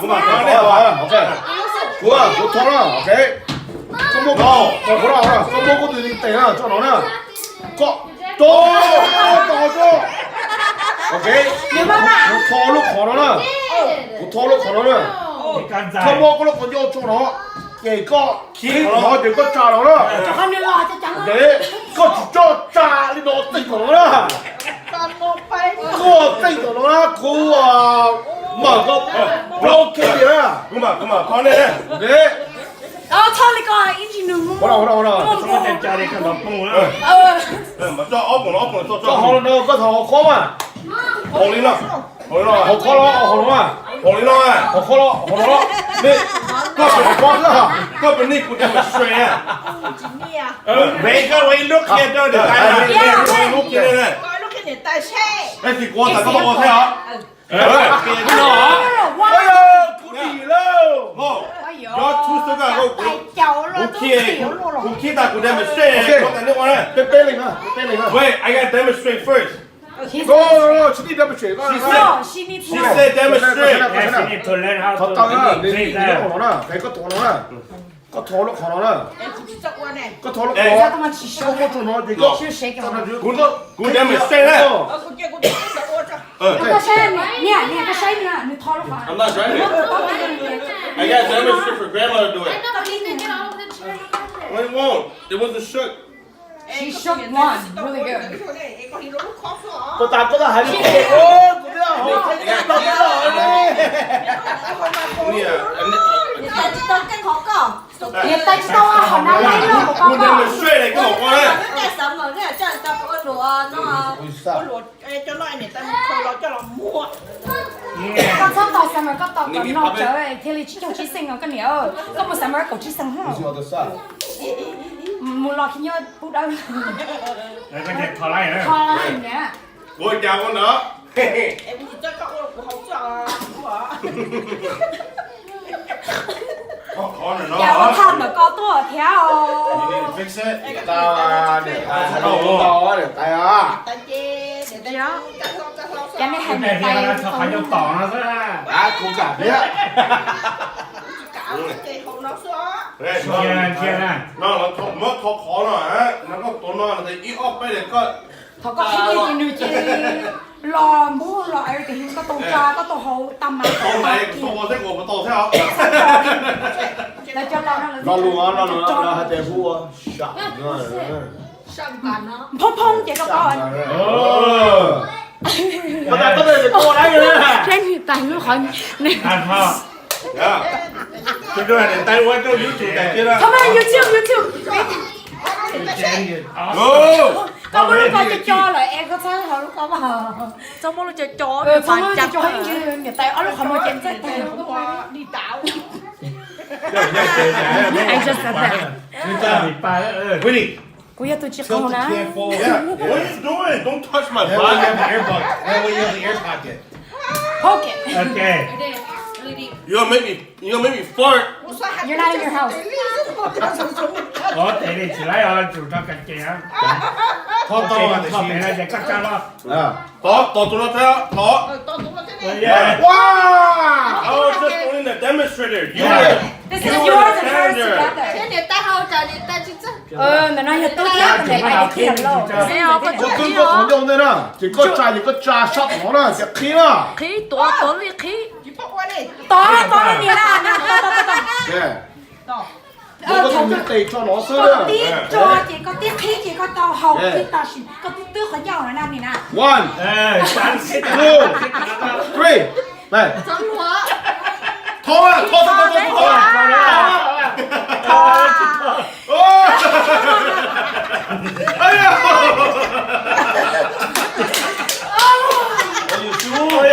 오케이. 좋아, 좋더라. 오케이. 써먹어도 되니까 저 너는 또 오케이. 고토로 걸어라. 써먹으러 건져 줘 너. 이거 너 이거 짜라. 네, 이거 진짜 짜리 너 뜨거라. 그거 뜨거라. 그거 뭐가 블로케야. 그만 꺼내. 네. 찰리가 인지는 오라. 저거 짜리 그 나쁜 거야. 맞아, 엎어. 저 허러 거 더 커마. 허리나. 네.ก็เป็นนี่กูจะมาช่วยอ่ะเว้ยก็ไว้ลุกเคียนด้วยเดี๋ยวตายลุกเคียนเลยไอ้สิกลัวแต่ก็บอกใช่เหรอเปลี่ยนหรอกูดีแล้วโอ้ยอดทุสก็กูคิดแต่กูได้มาช่วยก็แต่เรื่องว่าเนี่ยเป๊ะเลยนะ Wait, I gotta demonstrate first. 너 진이 demonstrate. She said demonstrate. Yes, you need to learn how to 걷다가 내 drink 이거 that. 걸어놔. 배거 걸어놔. 거 더러 걸어놔. 거 더러 에. 걸어. 동안 지쇼 저거 좀 넣어. 이거. 쉐이크กู demonstrate แล้ว ก็ใช่เนี่ยก็ใช่เนี่ยหนูทอดก่อน I'm not trying to. I gotta demonstrate for grandma to do it. No, it won't. It wasn't shook. She shook one really good ก็ตามก็ได้หายไปโอ้กูไม่เอาตามก็ได้เลย เนี่ย เนี่ยแต่ตัวของน้ำไม่เลิกบอก กู demonstrate เลยก็บอกว่า ก็ชอบต่อสมัยก็ต่อก่อนนอกเจอเทเลชิโยชิซิงก็เหนียวก็มาสมัยกับชิซังห้า 어디 어디 싸? มูลคิดยอดพูดได้ แล้วก็จะทอไล่นะ พออย่างเงี้ย โอ้ยยาวกันเนาะ ขอหน่อยเนาะ อย่ามาทำแล้วก็ตัวเที่ยว fix it 나 네. 네. 나야. ยังไม่ทัน แต่ ไป ที่เราขยับต่อนะซะ 아 고갑이야. เฮ้ย เชียร์นะ น้องเราขอหน่อยฮะแล้วก็ตัวน้องแต่อีออกไปเด็กก็ เขาก็ให้กินดูจีรอมูรออะไรแต่หินก็ตรงจาก็ตัวเขาตำมา โตไหนโตใช่กูโตใช่เหรอ แล้วจะรอนั่น 너 할때 후어 샷. พงเจ๊ก็ก่อน 맞아 떠들 또 나이를. เช่นแต่งลูกเขาเนี่ย ทานพ่อ 야ช่วยด้วยเนี่ยไต้หวันก็ยูทูบแต่ที่ละ ทำไมยูทูบ โอ้ ก็ไม่รู้เขาจะจอเหรอเองก็ใช่เขาลูกเขาเปล่า Sao mà nó chơi chó เขาไม่จะจอให้ยืนอย่าแต่เอาลูกเขามาเจ็บใจแต่ I just said that จะปิดปากแล้ววินิ กูอยากตัวจิ๊กเขานะ Yeah what are you doing don't touch my That way you have body the air pocket. That way you have the air pocket. โอเค โอเค you're gonna make me fart You're not in your house โอ้แต่นี่สิไล่เอาจุดกันเกียร์ Top dog on the ชอบเป็นอะไร sheet. จะกักกันหรอ 야. ต่อตัวแล้วต่อ 와! I was just doing the demonstrator you This is yours and hers together แต่น้อยอย่าตู้เทียบกันเลยไอ้เขียนโลก 저 끈거 건져오내라. 이거 짜 이거 짜 샷 너나 이제 키나. Khí tỏa tỏa đi khí ต่อเนี่ยนะต่อ 예. 너가 좀 밑에 있죠 ก็ 너스는. ตีจอจีก็ตีขี้จีก็ต่อเฮาตีตาชิก็ตีตื้อเขายาวนะนั่นนี่นะ One, สามสิบ two, three. 네. 더워 아니야โอ้ย